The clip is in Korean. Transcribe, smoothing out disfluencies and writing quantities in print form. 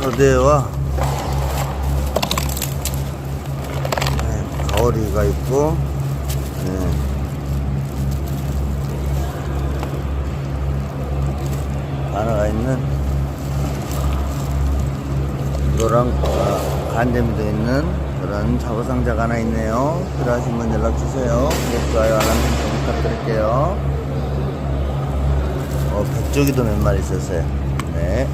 서대와 가오리가 있고, 하나가 있는 노랑 간재미도 있는 그런 잡어상자가 하나 있네요. 필요하신 분 연락주세요. 구독, 좋아요, 알람 설정 부탁드릴게요. 백조기도 몇 마리 있었어요. 네.